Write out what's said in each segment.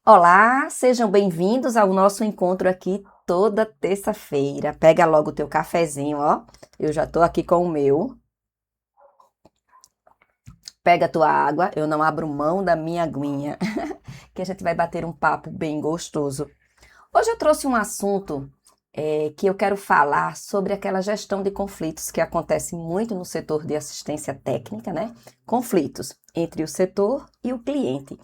Olá, sejam bem-vindos ao nosso encontro aqui toda terça-feira. Pega logo o teu cafezinho, ó. Eu já tô aqui com o meu. Pega a tua água, eu não abro mão da minha aguinha, que a gente vai bater um papo bem gostoso. Hoje eu trouxe um assunto que eu quero falar sobre aquela gestão de conflitos que acontece muito no setor de assistência técnica, né? Conflitos entre o setor e o cliente.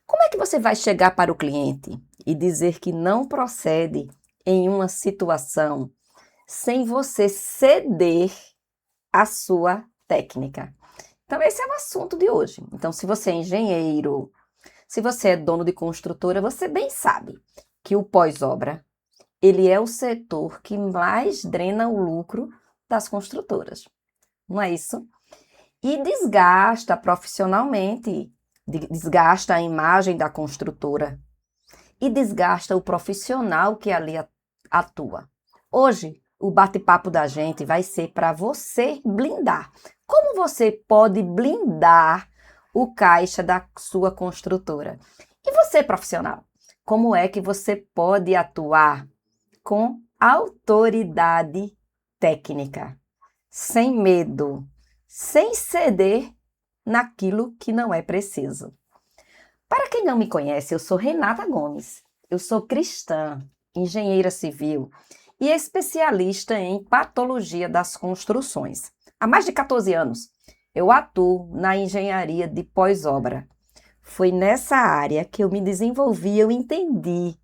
Como é que você vai chegar para o cliente e dizer que não procede em uma situação sem você ceder a sua técnica? Então, esse é o assunto de hoje. Então, se você é engenheiro, se você é dono de construtora, você bem sabe que o pós-obra, ele é o setor que mais drena o lucro das construtoras. Não é isso? E desgasta profissionalmente, desgasta a imagem da construtora e desgasta o profissional que ali atua. Hoje, o bate-papo da gente vai ser para você blindar. Como você pode blindar o caixa da sua construtora? E você, profissional, como é que você pode atuar com autoridade técnica, sem medo, sem ceder naquilo que não é preciso? Para quem não me conhece, eu sou Renata Gomes. Eu sou cristã, engenheira civil e especialista em patologia das construções. Há mais de 14 anos, eu atuo na engenharia de pós-obra. Foi nessa área que eu me desenvolvi, eu entendi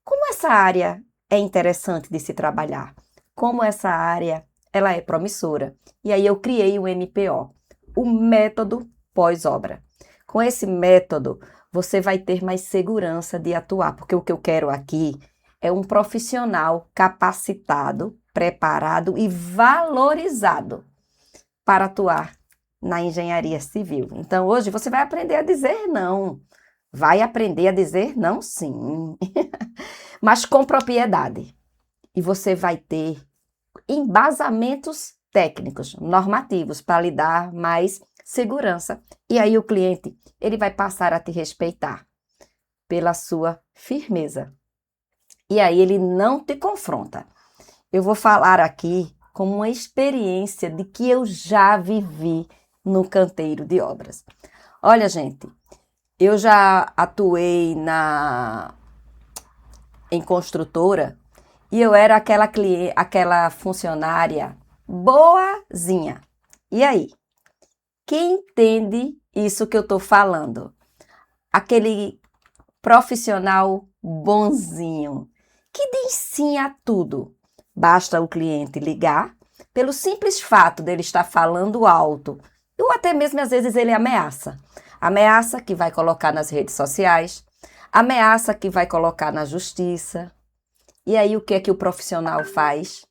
como essa área é interessante de se trabalhar, como essa área ela é promissora. E aí eu criei o MPO, o método pós-obra. Com esse método, você vai ter mais segurança de atuar, porque o que eu quero aqui é um profissional capacitado, preparado e valorizado para atuar na engenharia civil. Então, hoje você vai aprender a dizer não. Vai aprender a dizer não, sim, mas com propriedade. E você vai ter embasamentos técnicos, normativos, para lhe dar mais segurança. E aí o cliente, ele vai passar a te respeitar pela sua firmeza. E aí ele não te confronta. Eu vou falar aqui como uma experiência de que eu já vivi no canteiro de obras. Olha, gente, eu já atuei em construtora e eu era aquela funcionária boazinha. E aí? Quem entende isso que eu estou falando? Aquele profissional bonzinho, que diz sim a tudo. Basta o cliente ligar, pelo simples fato dele estar falando alto, ou até mesmo às vezes ele ameaça. Ameaça que vai colocar nas redes sociais, ameaça que vai colocar na justiça. E aí o que é que o profissional faz?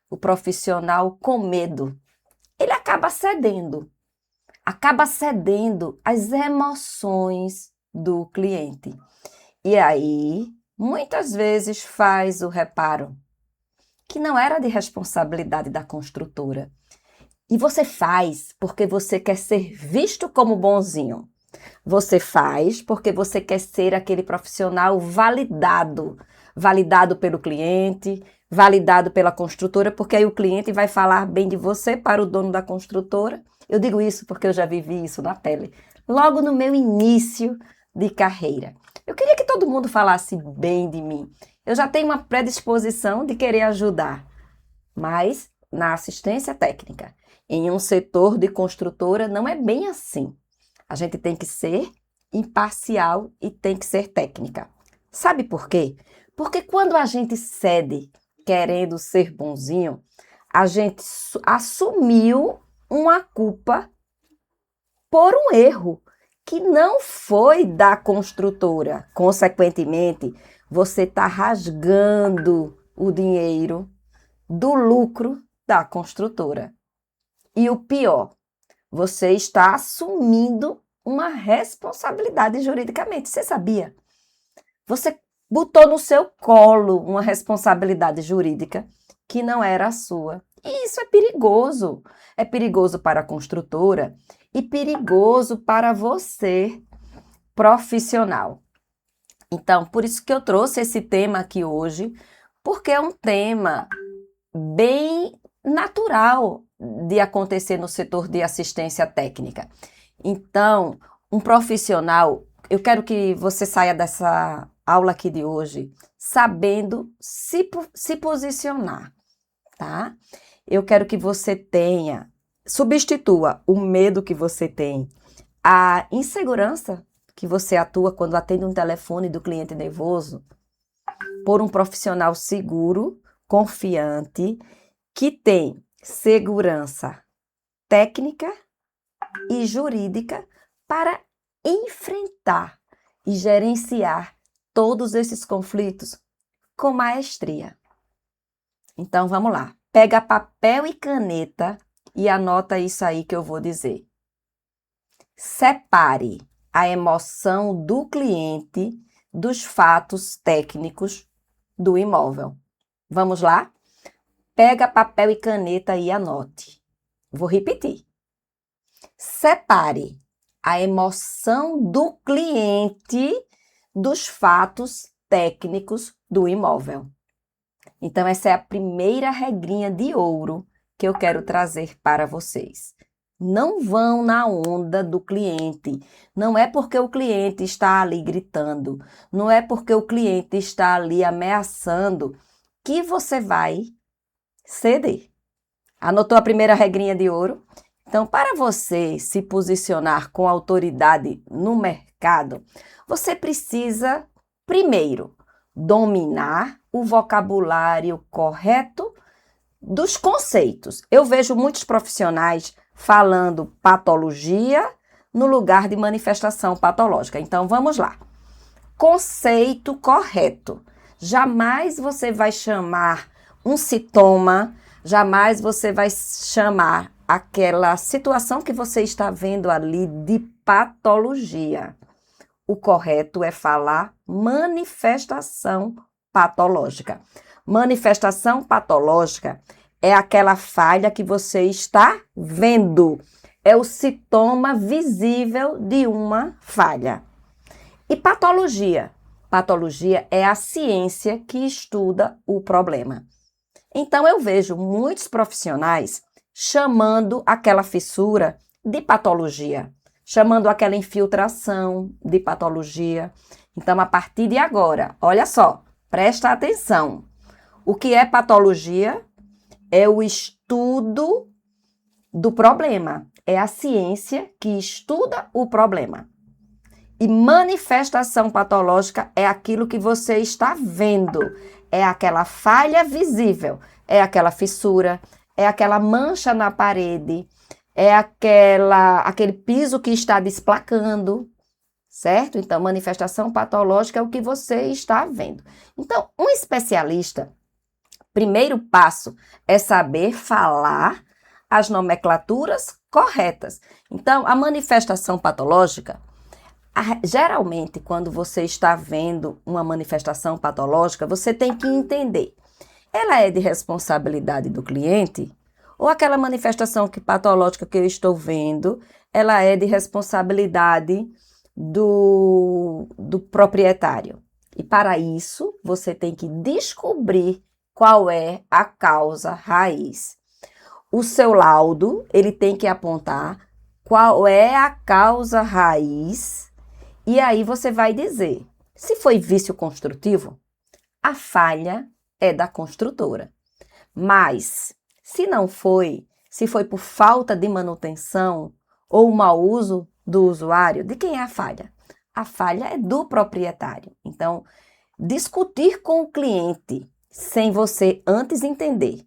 O profissional com medo, ele acaba cedendo às emoções do cliente. E aí, muitas vezes faz o reparo que não era de responsabilidade da construtora. E você faz porque você quer ser visto como bonzinho. Você faz porque você quer ser aquele profissional validado, validado pelo cliente, validado pela construtora, porque aí o cliente vai falar bem de você para o dono da construtora. Eu digo isso porque eu já vivi isso na pele, logo no meu início de carreira. Eu queria que todo mundo falasse bem de mim. Eu já tenho uma predisposição de querer ajudar, mas na assistência técnica, em um setor de construtora, não é bem assim. A gente tem que ser imparcial e tem que ser técnica. Sabe por quê? Porque quando a gente cede querendo ser bonzinho, a gente assumiu uma culpa por um erro que não foi da construtora. Consequentemente, você está rasgando o dinheiro do lucro da construtora. E o pior, você está assumindo uma responsabilidade juridicamente. Você sabia? Você botou no seu colo uma responsabilidade jurídica que não era a sua. E isso é perigoso. É perigoso para a construtora e perigoso para você, profissional. Então, por isso que eu trouxe esse tema aqui hoje, porque é um tema bem natural de acontecer no setor de assistência técnica. Então, um profissional, eu quero que você saia dessa aula aqui de hoje sabendo se posicionar, tá? Eu quero que você substitua o medo que você tem, a insegurança que você atua quando atende um telefone do cliente nervoso, por um profissional seguro, confiante, que tem segurança técnica e jurídica para enfrentar e gerenciar todos esses conflitos com maestria. Então vamos lá, pega papel e caneta e anota isso aí que eu vou dizer. Separe a emoção do cliente dos fatos técnicos do imóvel. Vamos lá? Pega papel e caneta e anote. Vou repetir. Separe a emoção do cliente dos fatos técnicos do imóvel. Então, essa é a primeira regrinha de ouro que eu quero trazer para vocês. Não vão na onda do cliente. Não é porque o cliente está ali gritando, não é porque o cliente está ali ameaçando que você vai ceder. Anotou a primeira regrinha de ouro? Então, para você se posicionar com autoridade no mercado, você precisa, primeiro, dominar o vocabulário correto dos conceitos. Eu vejo muitos profissionais falando patologia no lugar de manifestação patológica. Então, vamos lá. Conceito correto. Jamais você vai chamar um sintoma, jamais você vai chamar aquela situação que você está vendo ali de patologia. O correto é falar manifestação patológica. Manifestação patológica é aquela falha que você está vendo. É o sintoma visível de uma falha. E patologia? Patologia é a ciência que estuda o problema. Então, eu vejo muitos profissionais chamando aquela fissura de patologia, chamando aquela infiltração de patologia. Então, a partir de agora, olha só, presta atenção. O que é patologia? É o estudo do problema. É a ciência que estuda o problema. E manifestação patológica é aquilo que você está vendo. É aquela falha visível, é aquela fissura, é aquela mancha na parede, é aquele piso que está desplacando, certo? Então, manifestação patológica é o que você está vendo. Então, um especialista, primeiro passo é saber falar as nomenclaturas corretas. Então, a manifestação patológica, geralmente, quando você está vendo uma manifestação patológica, você tem que entender. Ela é de responsabilidade do cliente? Ou aquela manifestação patológica que eu estou vendo, ela é de responsabilidade do proprietário? E para isso, você tem que descobrir qual é a causa raiz. O seu laudo, ele tem que apontar qual é a causa raiz. E aí você vai dizer, se foi vício construtivo, a falha é da construtora. Mas, se não foi, se foi por falta de manutenção ou mau uso do usuário, de quem é a falha? A falha é do proprietário. Então, discutir com o cliente sem você antes entender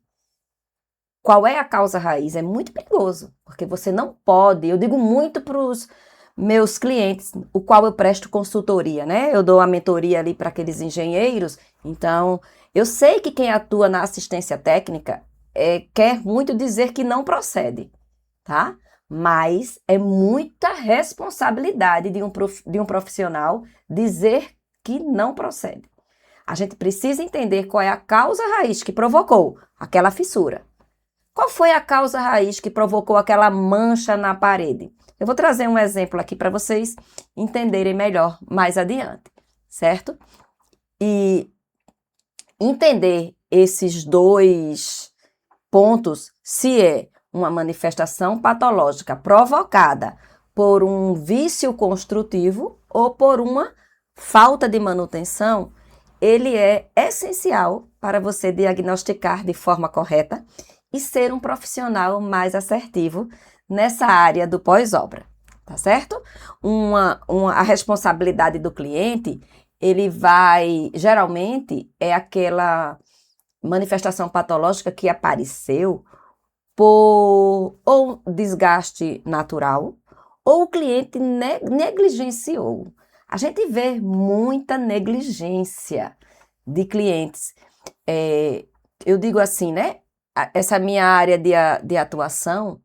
qual é a causa raiz é muito perigoso, porque você não pode, eu digo muito para os meus clientes, o qual eu presto consultoria, né? Eu dou a mentoria ali para aqueles engenheiros, então eu sei que quem atua na assistência técnica quer muito dizer que não procede, tá? Mas é muita responsabilidade de um profissional dizer que não procede. A gente precisa entender qual é a causa raiz que provocou aquela fissura. Qual foi a causa raiz que provocou aquela mancha na parede? Eu vou trazer um exemplo aqui para vocês entenderem melhor mais adiante, certo? E entender esses dois pontos, se é uma manifestação patológica provocada por um vício construtivo ou por uma falta de manutenção, ele é essencial para você diagnosticar de forma correta e ser um profissional mais assertivo nessa área do pós-obra, tá certo? A responsabilidade do cliente, ele vai, geralmente, é aquela manifestação patológica que apareceu por ou desgaste natural ou o cliente negligenciou. A gente vê muita negligência de clientes. Eu digo assim, né? Essa minha área de atuação,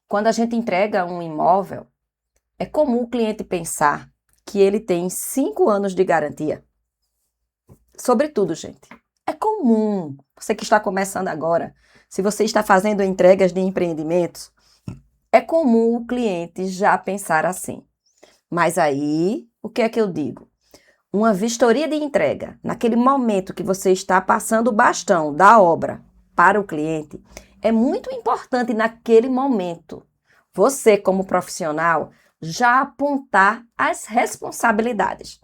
quando a gente entrega um imóvel, é comum o cliente pensar que ele tem 5 anos de garantia. Sobretudo, gente, é comum, você que está começando agora, se você está fazendo entregas de empreendimentos, é comum o cliente já pensar assim. Mas aí, o que é que eu digo? Uma vistoria de entrega, naquele momento que você está passando o bastão da obra para o cliente, é muito importante naquele momento, você como profissional, já apontar as responsabilidades.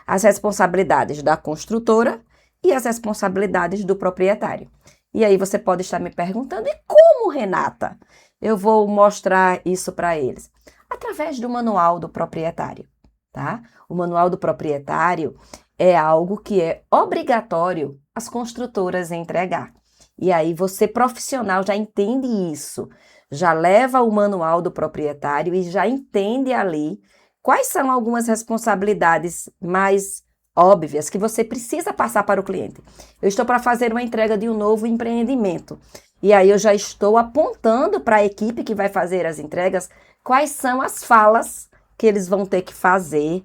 As responsabilidades da construtora e as responsabilidades do proprietário. E aí você pode estar me perguntando, e como, Renata, eu vou mostrar isso para eles? Através do manual do proprietário, tá? O manual do proprietário é algo que é obrigatório as construtoras entregar. E aí você, profissional, já entende isso, já leva o manual do proprietário e já entende ali quais são algumas responsabilidades mais óbvias que você precisa passar para o cliente. Eu estou para fazer uma entrega de um novo empreendimento. E aí eu já estou apontando para a equipe que vai fazer as entregas quais são as falas que eles vão ter que fazer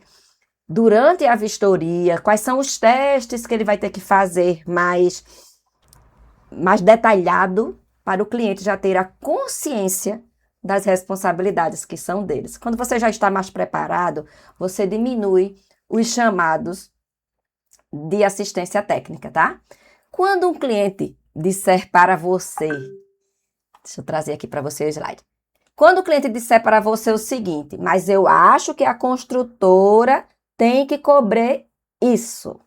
durante a vistoria, quais são os testes que ele vai ter que fazer mais detalhado para o cliente já ter a consciência das responsabilidades que são deles. Quando você já está mais preparado, você diminui os chamados de assistência técnica, tá? Quando um cliente disser para você, deixa eu trazer aqui para você o slide. Quando o cliente disser para você o seguinte, mas eu acho que a construtora tem que cobrir isso,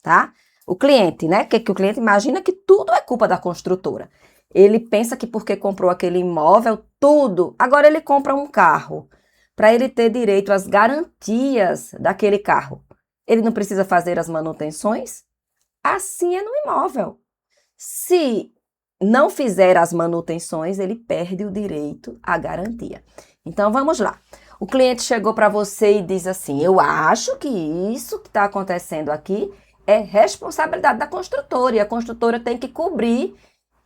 tá? O cliente, né? Que o cliente imagina que tudo é culpa da construtora. Ele pensa que porque comprou aquele imóvel, tudo. Agora ele compra um carro para ele ter direito às garantias daquele carro. Ele não precisa fazer as manutenções? Assim é no imóvel. Se não fizer as manutenções, ele perde o direito à garantia. Então, vamos lá. O cliente chegou para você e diz assim, eu acho que isso que está acontecendo aqui é responsabilidade da construtora e a construtora tem que cobrir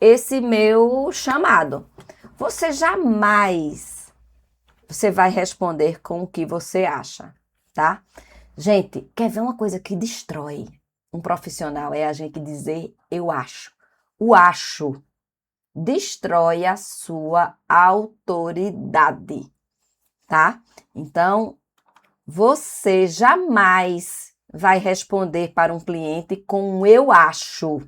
esse meu chamado. Você vai responder com o que você acha, tá? Gente, quer ver uma coisa que destrói um profissional? É a gente dizer eu acho. O acho destrói a sua autoridade, tá? Então, você jamais vai responder para um cliente com um eu acho.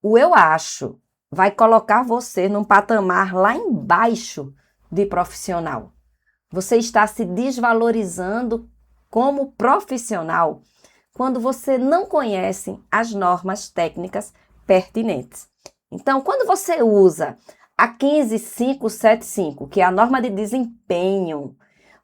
O eu acho vai colocar você num patamar lá embaixo de profissional. Você está se desvalorizando como profissional quando você não conhece as normas técnicas pertinentes. Então, quando você usa a 15575, que é a norma de desempenho,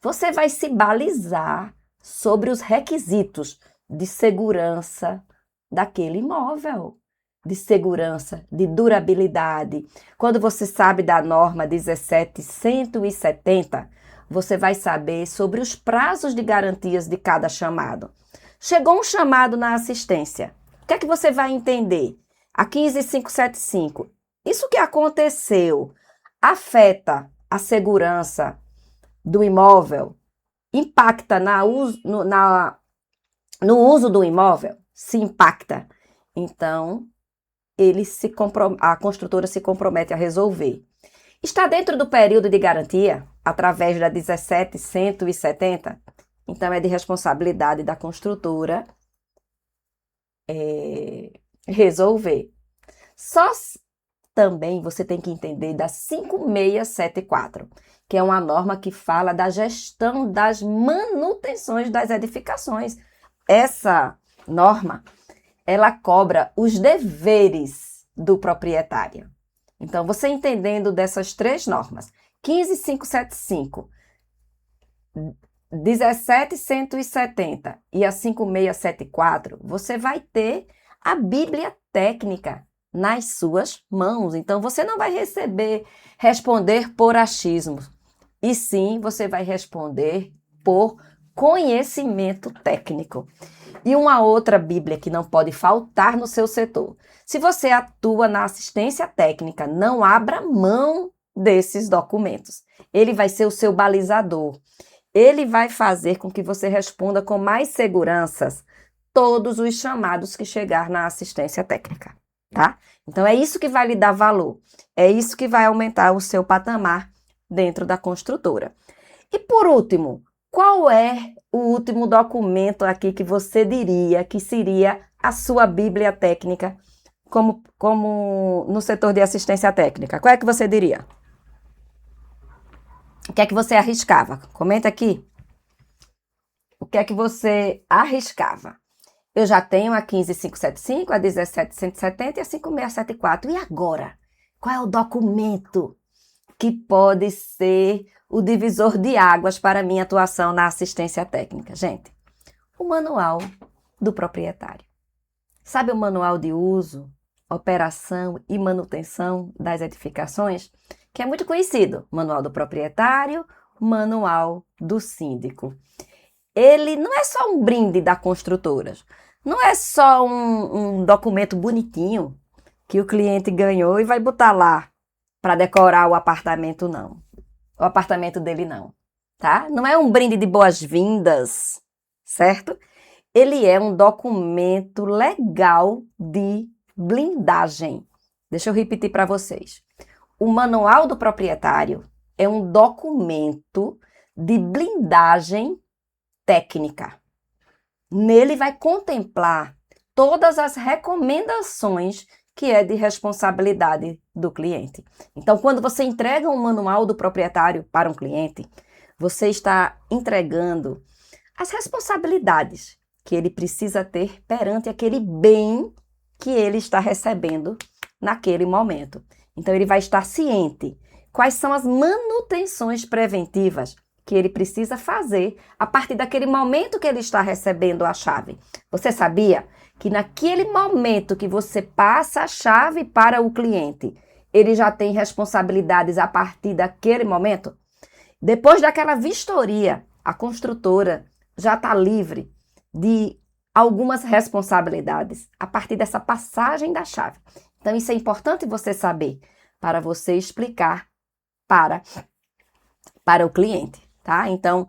você vai se balizar sobre os requisitos de segurança daquele imóvel, de segurança, de durabilidade. Quando você sabe da norma 17170, você vai saber sobre os prazos de garantias de cada chamado. Chegou um chamado na assistência. O que é que você vai entender? A 15575. Isso que aconteceu afeta a segurança do imóvel? Impacta no uso do imóvel? Se impacta. Então, a construtora se compromete a resolver. Está dentro do período de garantia, através da 17170? Então, é de responsabilidade da construtora resolver. Também você tem que entender da 5674, que é uma norma que fala da gestão das manutenções das edificações. Essa norma, ela cobra os deveres do proprietário. Então, você entendendo dessas três normas, 15575, 17170 e a 5674, você vai ter a Bíblia técnica nas suas mãos. Então, você não vai responder por achismo, e sim você vai responder por conhecimento técnico. E uma outra Bíblia que não pode faltar no seu setor. Se você atua na assistência técnica, não abra mão desses documentos. Ele vai ser o seu balizador. Ele vai fazer com que você responda com mais seguranças todos os chamados que chegar na assistência técnica, tá? Então, é isso que vai lhe dar valor. É isso que vai aumentar o seu patamar dentro da construtora. E, por último, qual é o último documento aqui que você diria que seria a sua Bíblia técnica como no setor de assistência técnica? Qual é que você diria? O que é que você arriscava? Comenta aqui. O que é que você arriscava? Eu já tenho a 15575, a 17170 e a 5674. E agora? Qual é o documento que pode ser o divisor de águas para a minha atuação na assistência técnica? Gente, o manual do proprietário. Sabe o manual de uso, operação e manutenção das edificações? Que é muito conhecido. Manual do proprietário, manual do síndico. Ele não é só um brinde da construtora. Não é só um documento bonitinho que o cliente ganhou e vai botar lá para decorar o apartamento, não. O apartamento dele, não. Tá? Não é um brinde de boas-vindas, certo? Ele é um documento legal de blindagem. Deixa eu repetir para vocês. O manual do proprietário é um documento de blindagem técnica. Nele vai contemplar todas as recomendações que é de responsabilidade do cliente. Então, quando você entrega um manual do proprietário para um cliente, você está entregando as responsabilidades que ele precisa ter perante aquele bem que ele está recebendo naquele momento. Então, ele vai estar ciente quais são as manutenções preventivas que ele precisa fazer a partir daquele momento que ele está recebendo a chave. Você sabia que naquele momento que você passa a chave para o cliente, ele já tem responsabilidades a partir daquele momento? Depois daquela vistoria, a construtora já está livre de algumas responsabilidades a partir dessa passagem da chave. Então, isso é importante você saber para você explicar para o cliente, tá? Então,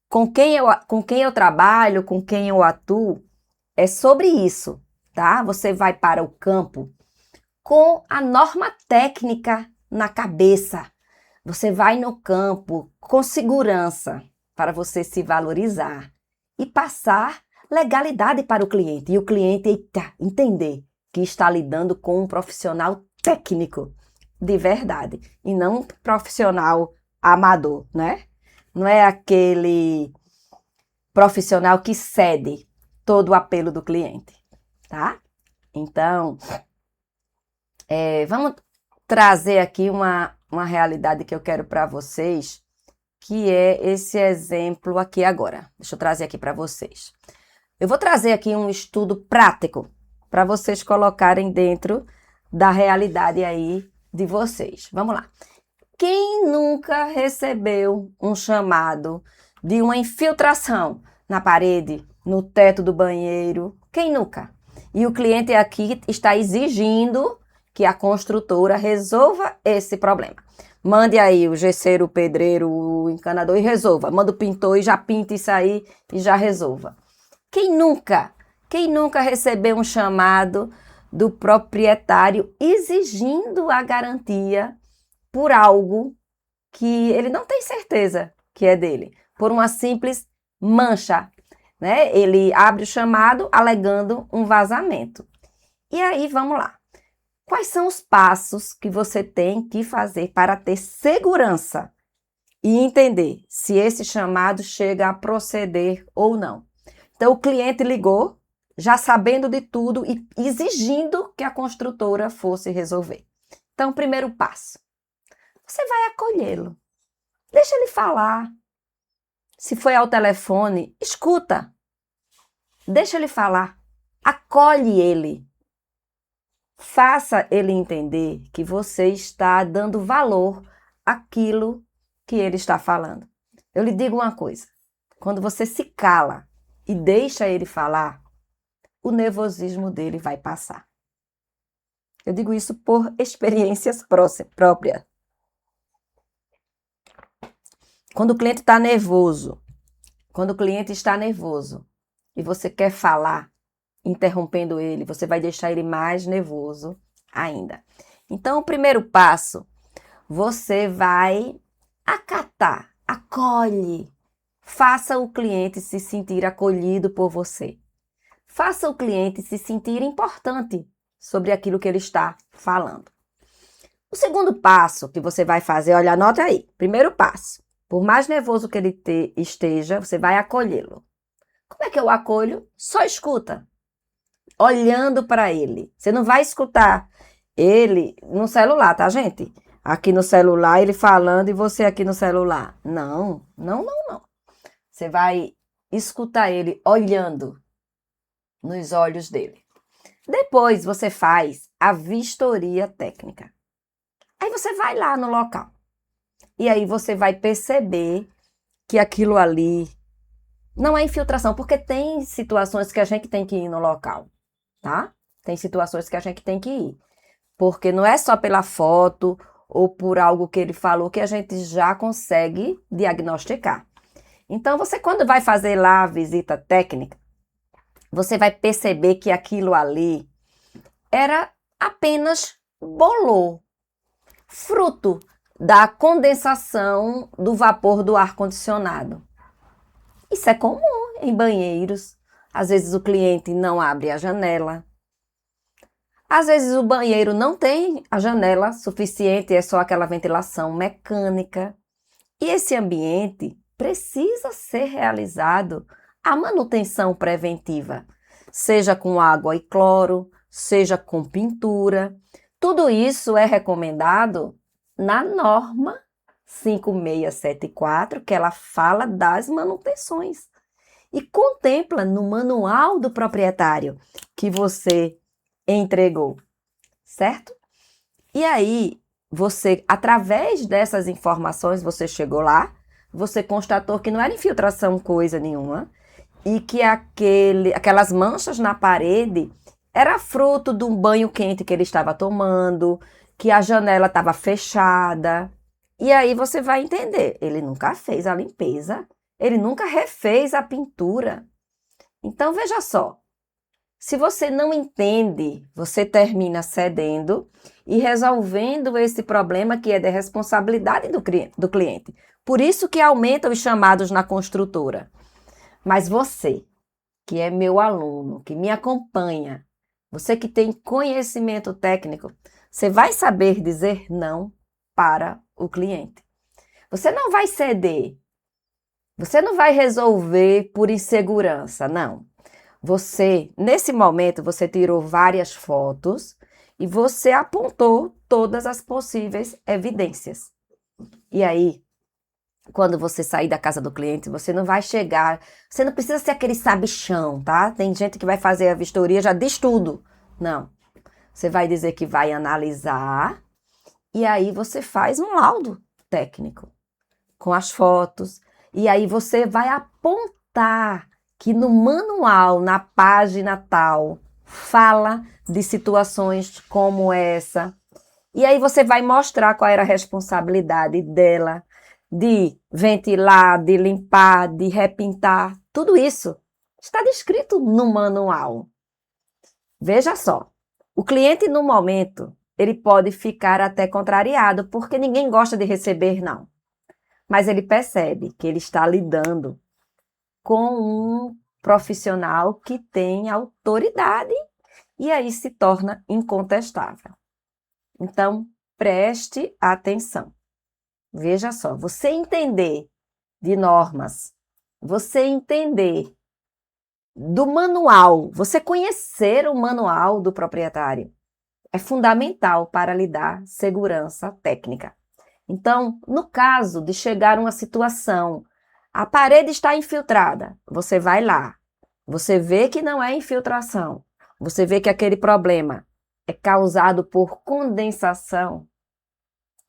com quem eu trabalho, com quem eu atuo, é sobre isso, tá? Você vai para o campo com a norma técnica na cabeça. Você vai no campo com segurança para você se valorizar e passar legalidade para o cliente. E o cliente entender que está lidando com um profissional técnico de verdade e não um profissional amador, né? Não é aquele profissional que cede todo o apelo do cliente, tá? Então, vamos trazer aqui uma realidade que eu quero para vocês, que é esse exemplo aqui agora. Deixa eu trazer aqui para vocês. Eu vou trazer aqui um estudo prático para vocês colocarem dentro da realidade aí de vocês. Vamos lá. Quem nunca recebeu um chamado de uma infiltração na parede, no teto do banheiro? Quem nunca? E o cliente aqui está exigindo que a construtora resolva esse problema. Mande aí o gesseiro, o pedreiro, o encanador e resolva. Manda o pintor e já pinta isso aí e já resolva. Quem nunca recebeu um chamado do proprietário exigindo a garantia por algo que ele não tem certeza que é dele, por uma simples mancha, né? Ele abre o chamado alegando um vazamento. E aí, vamos lá. Quais são os passos que você tem que fazer para ter segurança e entender se esse chamado chega a proceder ou não? Então, o cliente ligou, já sabendo de tudo e exigindo que a construtora fosse resolver. Então, primeiro passo, você vai acolhê-lo. Deixa ele falar. Se foi ao telefone, escuta. Deixa ele falar. Acolhe ele. Faça ele entender que você está dando valor àquilo que ele está falando. Eu lhe digo uma coisa. Quando você se cala e deixa ele falar, o nervosismo dele vai passar. Eu digo isso por experiências próprias. Quando o cliente está nervoso, e você quer falar, interrompendo ele, você vai deixar ele mais nervoso ainda. Então, o primeiro passo, você vai acatar, acolhe, faça o cliente se sentir acolhido por você. Faça o cliente se sentir importante sobre aquilo que ele está falando. O segundo passo que você vai fazer, olha, anota aí. Primeiro passo, por mais nervoso que ele esteja, você vai acolhê-lo. Como é que eu acolho? Só escuta, olhando para ele. Você não vai escutar ele no celular, tá, gente? Aqui no celular, ele falando e você aqui no celular. Não. Você vai escutar ele olhando nos olhos dele. Depois você faz a vistoria técnica. Aí você vai lá no local. E aí você vai perceber que aquilo ali não é infiltração, porque tem situações que a gente tem que ir no local, tá? Tem situações que a gente tem que ir. Porque não é só pela foto ou por algo que ele falou que a gente já consegue diagnosticar. Então, você quando vai fazer lá a visita técnica, você vai perceber que aquilo ali era apenas bolor, fruto da condensação do vapor do ar-condicionado. Isso é comum em banheiros. Às vezes o cliente não abre a janela. Às vezes o banheiro não tem a janela suficiente, é só aquela ventilação mecânica. E esse ambiente precisa ser realizado a manutenção preventiva, seja com água e cloro, seja com pintura. Tudo isso é recomendado na norma 5674, que ela fala das manutenções. E contempla no manual do proprietário que você entregou, certo? E aí, você, através dessas informações, você chegou lá, você constatou que não era infiltração coisa nenhuma e que aquelas manchas na parede era fruto de um banho quente que ele estava tomando, que a janela estava fechada. E aí você vai entender, ele nunca fez a limpeza, ele nunca refez a pintura. Então, veja só, se você não entende, você termina cedendo e resolvendo esse problema que é de responsabilidade do cliente. Por isso que aumentam os chamados na construtora. Mas você, que é meu aluno, que me acompanha, você que tem conhecimento técnico, você vai saber dizer não para o cliente. Você não vai ceder, você não vai resolver por insegurança, não. Você, nesse momento, você tirou várias fotos e você apontou todas as possíveis evidências. E aí, quando você sair da casa do cliente, você não vai chegar, você não precisa ser aquele sabichão, tá? Tem gente que vai fazer a vistoria, já diz tudo. Não. Você vai dizer que vai analisar e aí você faz um laudo técnico com as fotos. E aí você vai apontar que no manual, na página tal, fala de situações como essa. E aí você vai mostrar qual era a responsabilidade dela de ventilar, de limpar, de repintar. Tudo isso está descrito no manual. Veja só, o cliente no momento, ele pode ficar até contrariado, porque ninguém gosta de receber não. Mas ele percebe que ele está lidando com um profissional que tem autoridade e aí se torna incontestável. Então, preste atenção. Veja só, você entender de normas, você entender do manual, você conhecer o manual do proprietário é fundamental para lhe dar segurança técnica. Então, no caso de chegar uma situação, a parede está infiltrada, você vai lá, você vê que não é infiltração, você vê que aquele problema é causado por condensação,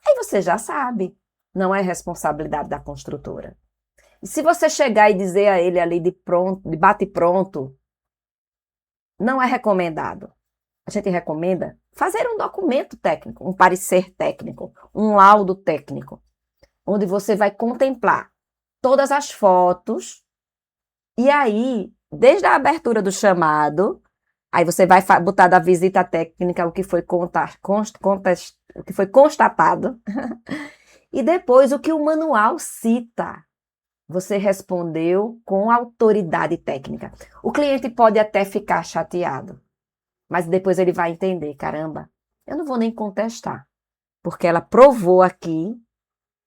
aí você já sabe, não é responsabilidade da construtora. E se você chegar e dizer a ele ali de bate pronto, não é recomendado. A gente recomenda fazer um documento técnico, um parecer técnico, um laudo técnico, onde você vai contemplar todas as fotos e aí, desde a abertura do chamado, aí você vai botar da visita técnica o que foi constatado e depois o que o manual cita. Você respondeu com autoridade técnica. O cliente pode até ficar chateado, mas depois ele vai entender, caramba, eu não vou nem contestar, porque ela provou aqui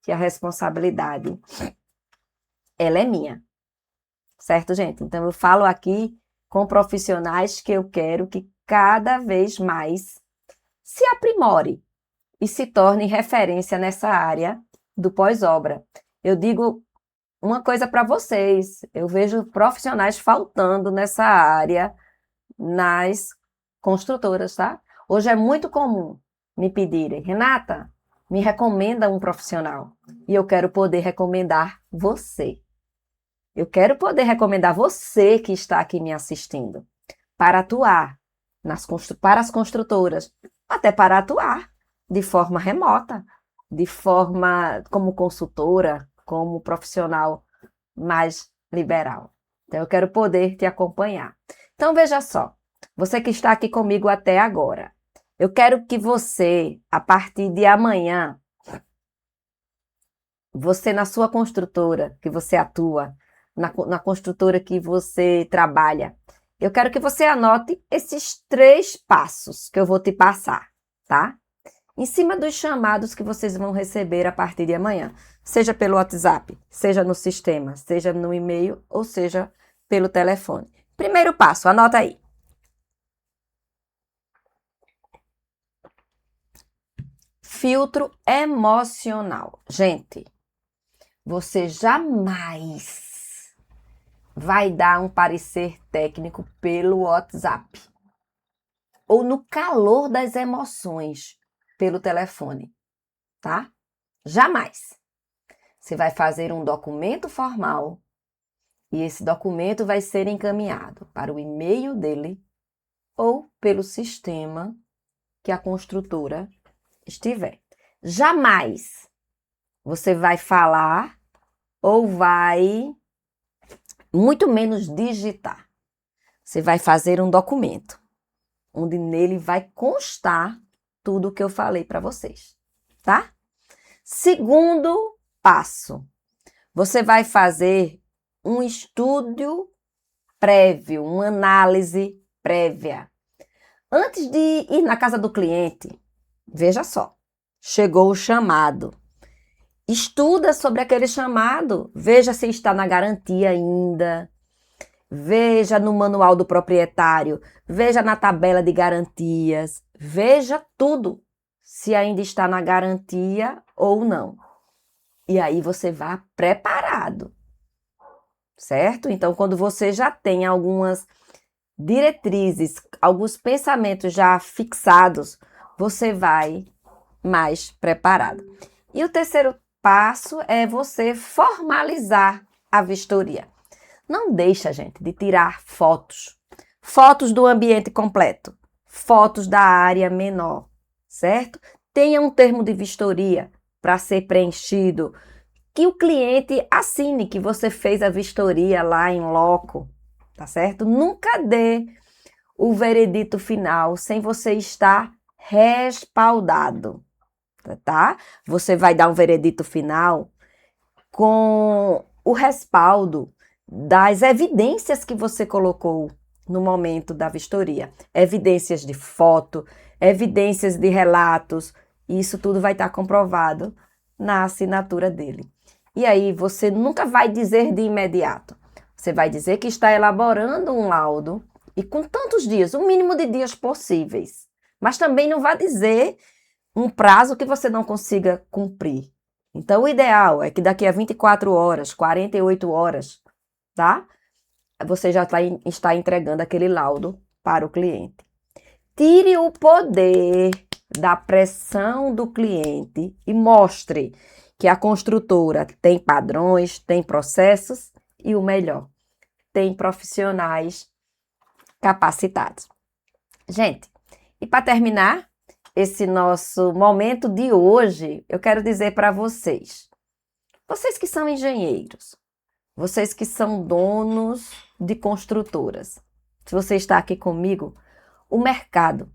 que a responsabilidade, ela é minha. Certo, gente? Então, eu falo aqui com profissionais que eu quero que cada vez mais se aprimore e se torne referência nessa área do pós-obra. Eu digo uma coisa para vocês, eu vejo profissionais faltando nessa área nas construtoras, tá? Hoje é muito comum me pedirem, Renata, me recomenda um profissional. E eu quero poder recomendar você. Eu quero poder recomendar você que está aqui me assistindo para atuar para as construtoras, até para atuar de forma remota, de forma como consultora, como profissional mais liberal. Então, eu quero poder te acompanhar. Então, veja só, você que está aqui comigo até agora, eu quero que você, a partir de amanhã, você na sua construtora que você atua, na construtora que você trabalha, eu quero que você anote esses 3 passos que eu vou te passar, tá? Em cima dos chamados que vocês vão receber a partir de amanhã, seja pelo WhatsApp, seja no sistema, seja no e-mail ou seja pelo telefone. Primeiro passo, anota aí. Filtro emocional. Gente, você jamais vai dar um parecer técnico pelo WhatsApp ou no calor das emoções pelo telefone, tá? Jamais. Você vai fazer um documento formal e esse documento vai ser encaminhado para o e-mail dele ou pelo sistema que a construtora estiver. Jamais você vai falar ou vai, muito menos digitar. Você vai fazer um documento onde nele vai constar tudo o que eu falei para vocês, tá? Segundo passo, você vai fazer um estudo prévio, uma análise prévia. Antes de ir na casa do cliente, veja só, chegou o chamado. Estuda sobre aquele chamado, veja se está na garantia ainda, veja no manual do proprietário, veja na tabela de garantias, veja tudo, se ainda está na garantia ou não. E aí você vá preparado, certo? Então, quando você já tem algumas diretrizes, alguns pensamentos já fixados, você vai mais preparado. E o terceiro passo é você formalizar a vistoria. Não deixa, gente, de tirar fotos. Fotos do ambiente completo, fotos da área menor, certo? Tenha um termo de vistoria para ser preenchido, que o cliente assine que você fez a vistoria lá em loco, tá certo? Nunca dê o veredito final sem você estar respaldado, tá? Você vai dar um veredito final com o respaldo das evidências que você colocou no momento da vistoria. Evidências de foto, evidências de relatos, isso tudo vai estar comprovado na assinatura dele. E aí você nunca vai dizer de imediato. Você vai dizer que está elaborando um laudo e com tantos dias, o mínimo de dias possíveis. Mas também não vai dizer um prazo que você não consiga cumprir. Então, o ideal é que daqui a 24 horas, 48 horas, tá? Você já está entregando aquele laudo para o cliente. Tire o poder da pressão do cliente e mostre que a construtora tem padrões, tem processos e o melhor, tem profissionais capacitados. Gente, e para terminar esse nosso momento de hoje, eu quero dizer para vocês que são engenheiros, vocês que são donos de construtoras, se você está aqui comigo, o mercado,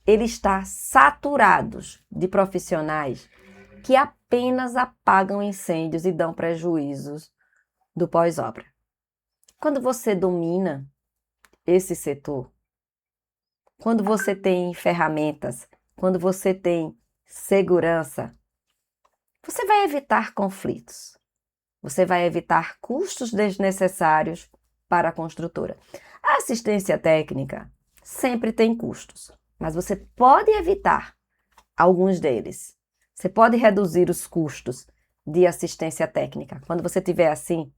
ele está saturado de profissionais que apenas apagam incêndios e dão prejuízos do pós-obra. Quando você domina esse setor, quando você tem ferramentas, quando você tem segurança, você vai evitar conflitos. Você vai evitar custos desnecessários para a construtora. A assistência técnica sempre tem custos, mas você pode evitar alguns deles. Você pode reduzir os custos de assistência técnica. Quando você tiver assim,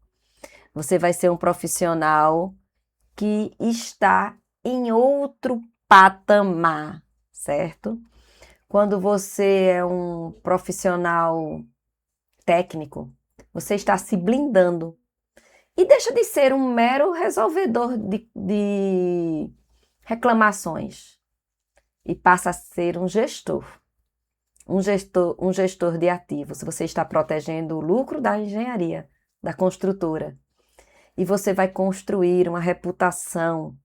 você vai ser um profissional que está em outro patamar, certo? Quando você é um profissional técnico, você está se blindando e deixa de ser um mero resolvedor de reclamações e passa a ser um gestor de ativos. Você está protegendo o lucro da engenharia, da construtora. E você vai construir uma reputação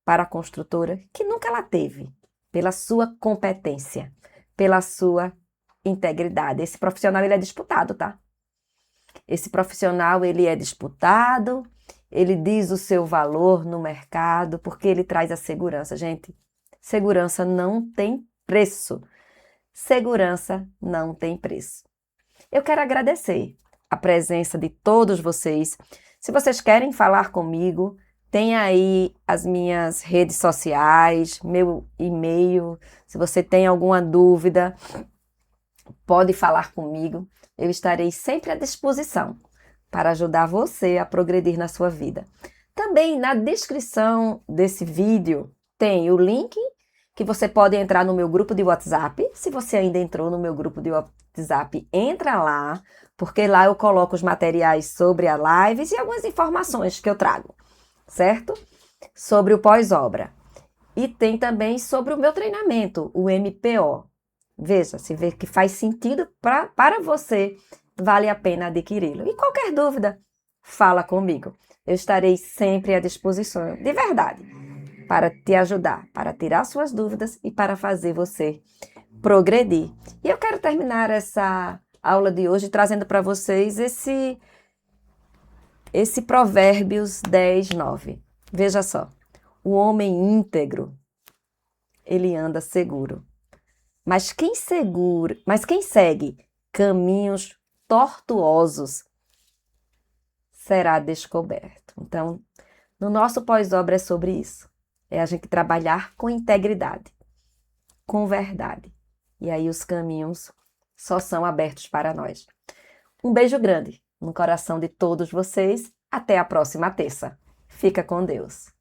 para a construtora que nunca ela teve, pela sua competência, pela sua integridade. Esse profissional, ele é disputado, tá? Esse profissional, ele é disputado, ele diz o seu valor no mercado, porque ele traz a segurança. Gente, segurança não tem preço. Segurança não tem preço. Eu quero agradecer a presença de todos vocês. Se vocês querem falar comigo, tem aí as minhas redes sociais, meu e-mail. Se você tem alguma dúvida, pode falar comigo. Eu estarei sempre à disposição para ajudar você a progredir na sua vida. Também na descrição desse vídeo tem o link que você pode entrar no meu grupo de WhatsApp. Se você ainda entrou no meu grupo de WhatsApp, entra lá, porque lá eu coloco os materiais sobre a lives e algumas informações que eu trago, certo? Sobre o pós-obra. E tem também sobre o meu treinamento, o MPO. Veja, se vê que faz sentido para você, vale a pena adquiri-lo. E qualquer dúvida, fala comigo. Eu estarei sempre à disposição, de verdade, para te ajudar, para tirar suas dúvidas e para fazer você progredir. E eu quero terminar essa aula de hoje trazendo para vocês esse Provérbios 10, 9. Veja só, o homem íntegro, ele anda seguro. Mas quem segue caminhos tortuosos será descoberto. Então, no nosso pós-obra é sobre isso. É a gente trabalhar com integridade, com verdade. E aí os caminhos só são abertos para nós. Um beijo grande no coração de todos vocês. Até a próxima terça. Fica com Deus.